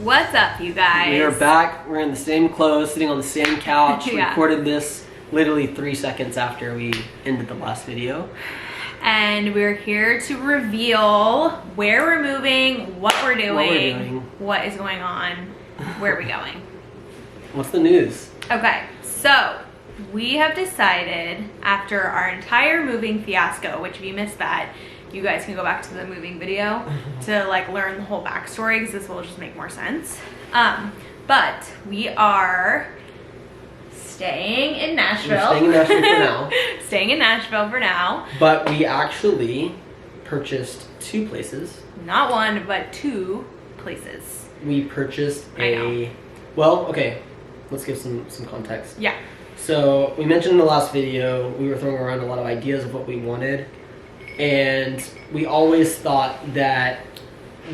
What's up, you guys? We are back. We're in the same clothes, sitting on the same couch. Yeah. Recorded this literally 3 seconds after we ended the last video. And we're here to reveal where we're moving, what we're doing, what is going on, where are we going. What's the news? Okay, so we have decided after our entire moving fiasco, which if you missed that, you guys can go back to the moving video to like learn the whole backstory because this will just make more sense. But we are staying in Nashville. We're staying in Nashville for now. Staying in Nashville for now. But we actually purchased 2 places. Not one, but 2 places. We purchased well, okay, let's give some context. Yeah. So we mentioned in the last video, we were throwing around a lot of ideas of what we wanted. And we always thought that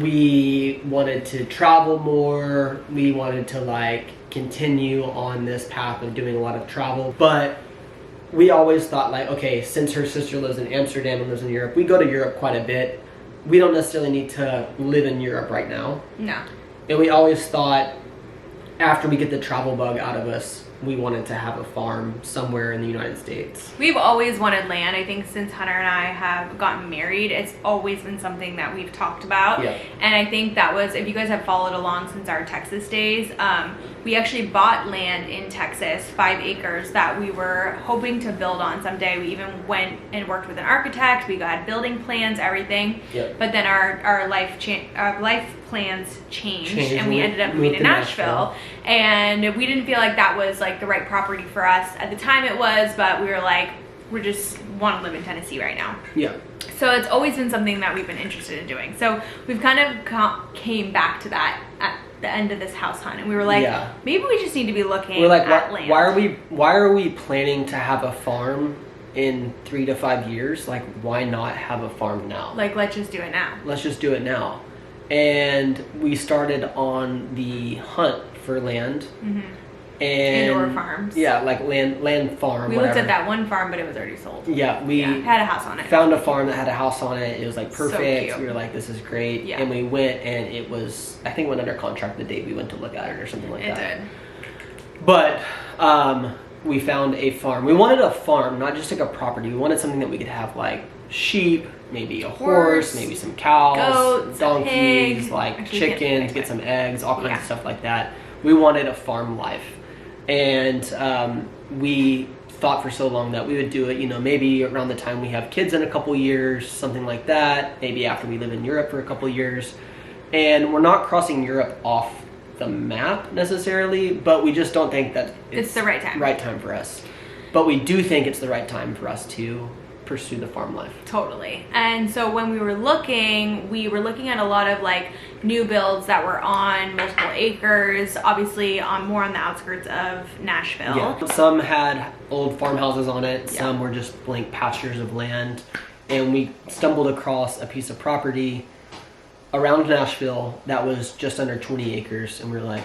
we wanted to travel more. We wanted to like continue on this path of doing a lot of travel. But we always thought like, okay, since her sister lives in Amsterdam and lives in Europe, we go to Europe quite a bit. We don't necessarily need to live in Europe right now. No. And we always thought after we get the travel bug out of us, we wanted to have a farm somewhere in the United States. We've always wanted land. I think since Hunter and I have gotten married, it's always been something that we've talked about. Yeah. And I think that was, if you guys have followed along since our Texas days, we actually bought land in Texas, 5 acres, that we were hoping to build on someday. We even went and worked with an architect. We got building plans, everything. Yep. But then our life plans changed and we ended up moving to Nashville. And we didn't feel like that was like the right property for us. At the time it was, but we were like, we just want to live in Tennessee right now. Yeah. So it's always been something that we've been interested in doing. So we've kind of came back to that at the end of this house hunt, and we were like, maybe we just need to be looking at land. Why are we planning to have a farm in 3 to 5 years? Like, why not have a farm now? Like, let's just do it now. Let's just do it now. And we started on the hunt for land. Mm-hmm. And indoor farms. Yeah, like land farm. We looked at that one farm, but it was already sold. Yeah, we had a house on it. Found a farm that had a house on it. It was like perfect. So we were like, this is great. Yeah. And we went, and it was, I think, went under contract the day we went to look at it or something like that. It did. But we found a farm. We wanted a farm, not just like a property. We wanted something that we could have like sheep, maybe a horse, maybe some cows, goats, donkeys, pigs, like chickens, get some eggs, all kinds of stuff like that. We wanted a farm life. And we thought for so long that we would do it, you know, maybe around the time we have kids in a couple years, something like that. Maybe after we live in Europe for a couple years. And we're not crossing Europe off the map necessarily, but we just don't think that it's the right time. Right time for us. But we do think it's the right time for us to pursue the farm life. Totally. And so when we were looking at a lot of like new builds that were on multiple acres, obviously more on the outskirts of Nashville. Yeah. Some had old farmhouses on it, some were just blank pastures of land, and we stumbled across a piece of property around Nashville that was just under 20 acres, and we were like,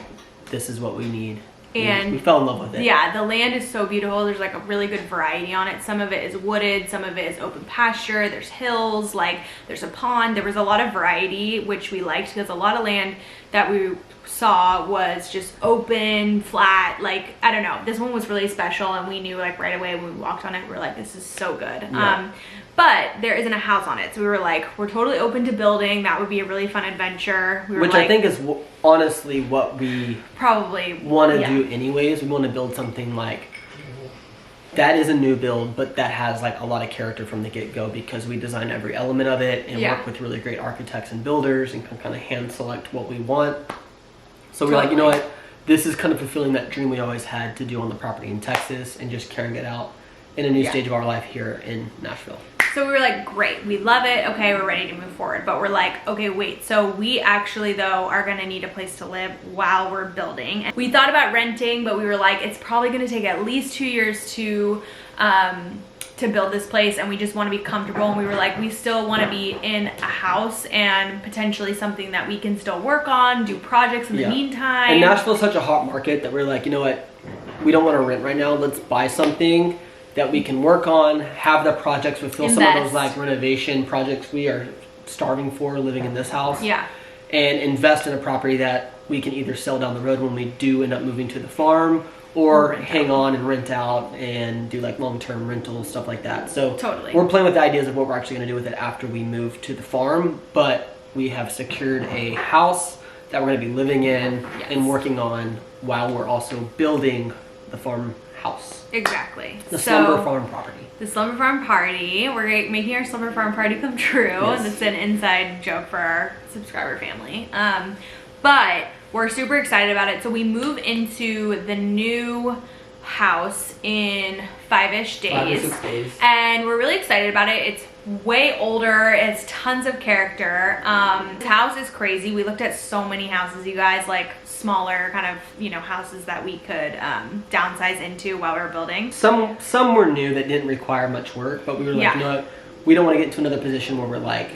this is what we need. And we fell in love with it. Yeah, the land is so beautiful. There's like a really good variety on it. Some of it is wooded, some of it is open pasture, there's hills, like there's a pond. There was a lot of variety, which we liked because a lot of land that we saw was just open, flat, like, I don't know. This one was really special, and we knew like right away when we walked on it, we were like, this is so good. Yeah. But there isn't a house on it. So we were like, we're totally open to building. That would be a really fun adventure. We were Which like, I think is honestly what we probably want to do anyways. We want to build something like that is a new build, but that has like a lot of character from the get-go because we design every element of it and work with really great architects and builders and can kind of hand select what we want. So we're like, you know what? This is kind of fulfilling that dream we always had to do on the property in Texas and just carrying it out in a new stage of our life here in Nashville. So we were like, great, we love it. Okay, we're ready to move forward. But we're like, okay, wait. So we actually, though, are going to need a place to live while we're building. And we thought about renting, but we were like, it's probably going to take at least 2 years to build this place, and we just want to be comfortable. And we were like, we still want to be in a house and potentially something that we can still work on, do projects in the meantime. And Nashville's such a hot market that we're like, you know what? We don't want to rent right now. Let's buy something that we can work on, have the projects fulfill some of those like renovation projects we are starving for living in this house. Yeah. And invest in a property that we can either sell down the road when we do end up moving to the farm, or hang on and rent out and do like long-term rentals, stuff like that. So Totally. we're playing with the ideas of what we're actually going to do with it after we move to the farm, but we have secured a house that we're going to be living in and working on while we're also building the farmhouse. Exactly. The Slumber Farm property. The Slumber Farm party. We're making our Slumber Farm party come true. Yes. That's an inside joke for our subscriber family. But we're super excited about it. So we move into the new house in 5-ish days. 5 or 6 days. And we're really excited about it. It's way older. It's tons of character. This house is crazy. We looked at so many houses, you guys, like smaller kind of, you know, houses that we could downsize into while we were building. Some were new that didn't require much work, but we were like, you know what? We don't want to get to another position where we're like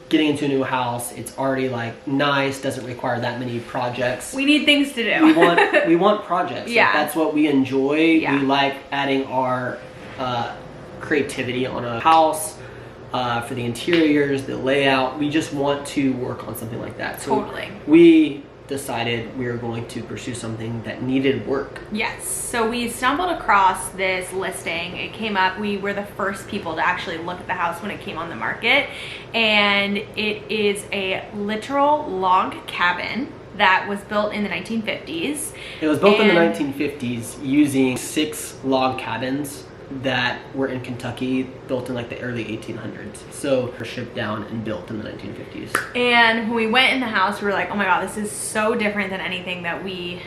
getting into a new house. It's already like nice, doesn't require that many projects. We need things to do. We want projects. Yeah. Like, that's what we enjoy. Yeah. We like adding our creativity on a house, for the interiors, the layout. We just want to work on something like that. So Totally. we decided we were going to pursue something that needed work. Yes. So we stumbled across this listing. It came up. We were the first people to actually look at the house when it came on the market. And it is a literal log cabin that was built in the 1950s. It was built in the 1950s using 6 log cabins that were in Kentucky, built in like the early 1800s. So were shipped down and built in the 1950s. And when we went in the house, we were like, oh my God, this is so different than anything that we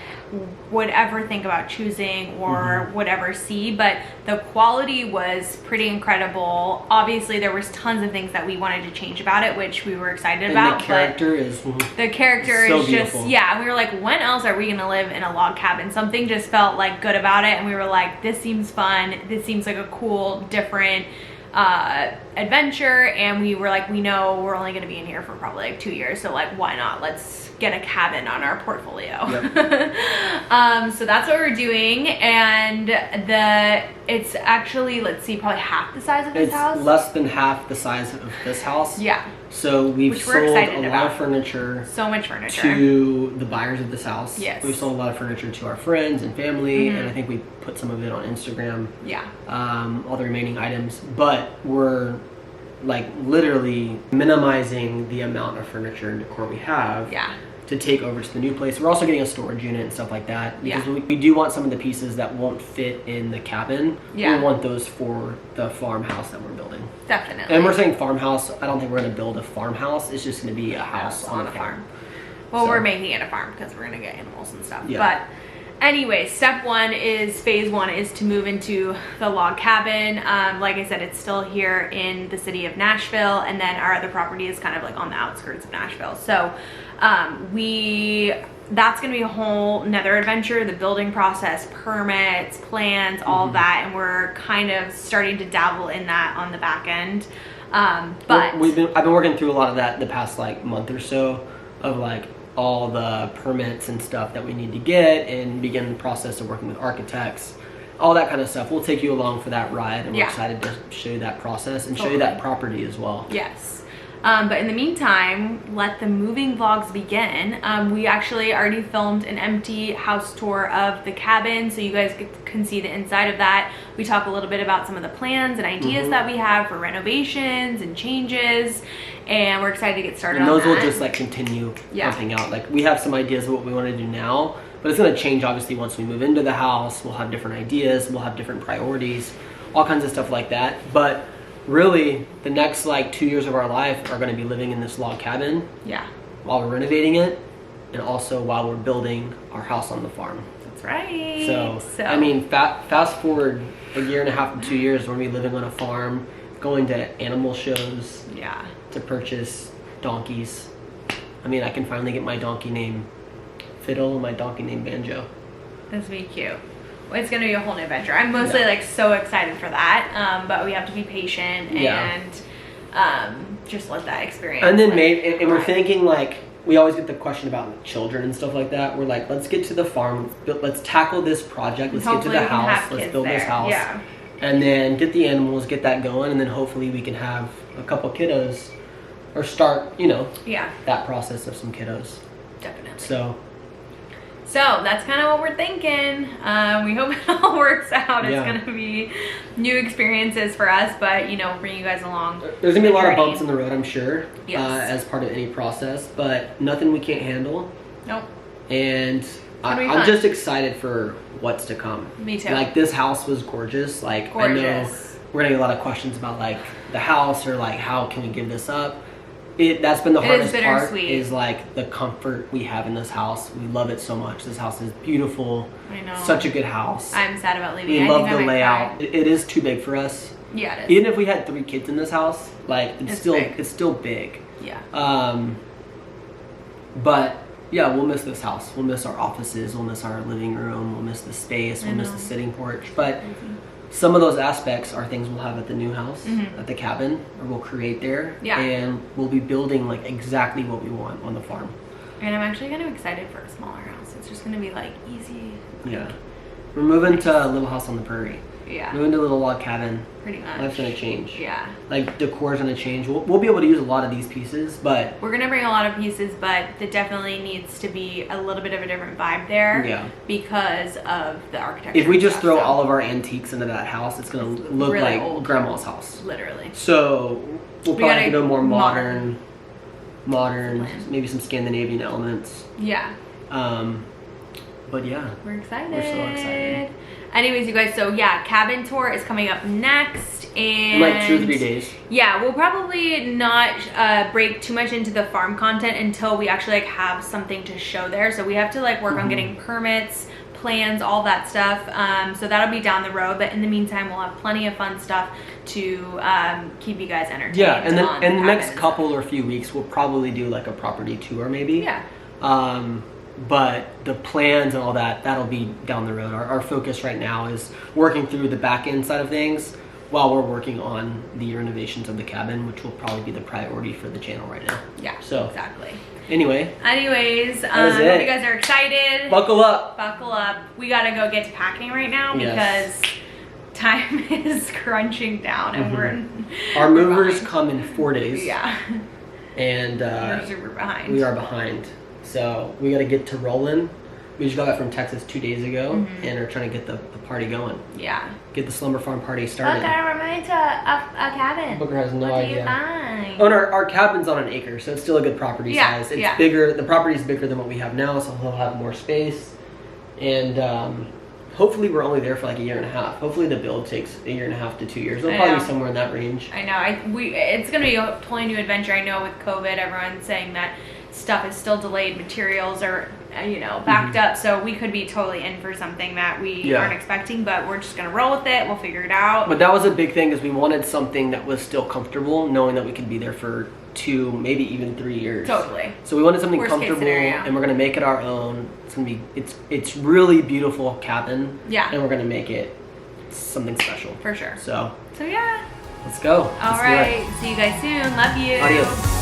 would ever think about choosing or would ever see. But the quality was pretty incredible. Obviously, there was tons of things that we wanted to change about it, which we were excited about. The character is so is beautiful. just, yeah. And we were like, when else are we going to live in a log cabin? Something just felt like good about it. And we were like, this seems fun. This seems like a cool, different adventure. And we were like, we know we're only going to be in here for probably like 2 years. So like, why not? Let's get a cabin on our portfolio. Yep. So that's what we're doing. And it's actually, let's see, probably half the size of this house. It's less than half the size of this house. Yeah. So we've sold a lot of furniture. So much furniture. To the buyers of this house. Yes. We've sold a lot of furniture to our friends and family, and I think we put some of it on Instagram. Yeah. All the remaining items. But we're like literally minimizing the amount of furniture and decor we have. Yeah. To take over to the new place. We're also getting a storage unit and stuff like that, because Yeah. we do want some of the pieces that won't fit in the cabin. Yeah. We want those for the farmhouse that we're building. Definitely. And we're saying farmhouse. I don't think we're going to build a farmhouse. It's just going to be a house on a farm. Well, So- we're making it a farm because we're going to get animals and stuff. Yeah. But anyway, phase one is to move into the log cabin. Like I said, it's still here in the city of Nashville, and then our other property is kind of like on the outskirts of Nashville. So that's gonna be a whole another adventure, the building process, permits, plans, all of that, and we're kind of starting to dabble in that on the back end. But I've been working through a lot of that the past like month or so, of like all the permits and stuff that we need to get, and begin the process of working with architects, all that kind of stuff. We'll take you along for that ride, and we're excited to show you that process and show you that property as well. Yes. But in the meantime, let the moving vlogs begin. We actually already filmed an empty house tour of the cabin, so you guys can see the inside of that. We talk a little bit about some of the plans and ideas that we have for renovations and changes, and we're excited to get started on that. And those will just like continue pumping out. Like, we have some ideas of what we want to do now, but it's going to change obviously once we move into the house. We'll have different ideas, we'll have different priorities, all kinds of stuff like that. But really, the next like 2 years of our life are going to be living in this log cabin. Yeah. While we're renovating it, and also while we're building our house on the farm. That's right. So I mean, fast forward a year and a half to 2 years, we're going to be living on a farm, going to animal shows. Yeah. To purchase donkeys. I mean, I can finally get my donkey named Fiddle and my donkey named Banjo. That's be cute. It's gonna be a whole new adventure. I'm mostly like so excited for that, but we have to be patient and just let that experience. And then like, we're thinking like, we always get the question about children and stuff like that. We're like, let's get to the farm, let's tackle this project, let's get to the house, let's build this house, and then get the animals, get that going, and then hopefully we can have a couple kiddos, or start, that process of some kiddos. Definitely. So So that's kind of what we're thinking. We hope it all works out. It's Yeah. gonna be new experiences for us, but you know, bring you guys along. There's gonna be a lot of journey. bumps in the road, I'm sure, Yes. as part of any process, but nothing we can't handle. Nope. And gonna be I'm fun. just excited for what's to come. Me too. Like, this house was gorgeous. Like, I know Gorgeous. we're gonna get a lot of questions about like the house or like how can we give this up. That's been the It is hardest part, bittersweet. is like the comfort we have in this house. We love it so much. This house is beautiful. I know. Such a good house. I'm sad about leaving. We I love think I the might layout. cry. It is too big for us. Yeah, it is. Even if we had 3 kids in this house, like It's still big. it's still big. Yeah. But yeah, we'll miss this house. We'll miss our offices. We'll miss our living room. We'll miss the space. I We'll miss know. the sitting porch. But some of those aspects are things we'll have at the new house, Mhm. at the cabin, or we'll create there. Yeah. And we'll be building like exactly what we want on the farm. And I'm actually kind of excited for a smaller house. It's just gonna be like easy. Yeah. We're moving to a little house on the prairie. Yeah, Moving to a little log cabin. pretty much. Life's gonna change. Yeah. Like, decor's gonna change. We'll be able to use a lot of these pieces, but We're gonna bring a lot of pieces, but there definitely needs to be a little bit of a different vibe there. Yeah. Because of the architecture. if we and just stuff, throw so all of our antiques into that house, it's gonna look really like old. grandma's house. literally. So we'll We probably gotta go more modern. modern, Plan. maybe some Scandinavian elements. Yeah. But yeah, We're excited. We're so excited. Anyways, you guys, so yeah, cabin tour is coming up next, in and like 2 or 3 days. Yeah, we'll probably not break too much into the farm content until we actually like have something to show there. So we have to like work on getting permits, plans, all that stuff. So that'll be down the road, but in the meantime, we'll have plenty of fun stuff to keep you guys entertained. Yeah, and then on in the next cabins. couple or few weeks, we'll probably do like a property tour, maybe. Yeah. But the plans and all that, that'll be down the road. Our focus right now is working through the back end side of things while we're working on the renovations of the cabin, which will probably be the priority for the channel right now. Yeah. So Exactly. anyway, Anyways, is I hope it. you guys are excited. buckle up. Buckle up. We gotta go get to packing right now Yes. because time is crunching down and Our we're movers behind. come in 4 days. Yeah. And We're super behind. we are behind. So we got to get to rolling. We just got back from Texas 2 days ago and are trying to get the party going. Yeah. Get the Slumber Farm party Look, started. I reminded to a cabin. Booker has no What do you idea. find? Oh, and our cabin's on an acre, so it's still a good property Yeah, size. It's yeah. bigger. The property's bigger than what we have now, so he'll have more space. And hopefully we're only there for like 1.5 years. Hopefully the build takes 1.5 to 2 years. It'll I probably be know. somewhere in that range. I know. It's gonna be a totally new adventure. I know with COVID, everyone's saying that stuff is still delayed, materials are backed up, so we could be totally in for something that we Yeah. aren't expecting, but we're just gonna roll with it. We'll figure it out. But that was a big thing, is we wanted something that was still comfortable, knowing that we could be there for 2, maybe even 3 years. Totally. So we wanted something Worst case comfortable, scenario. and we're gonna make it our own. It's gonna be it's really beautiful cabin. Yeah. And we're gonna make it something special. For sure. So So yeah. let's go. All Let's do it. right. See you guys soon. Love you. Adios.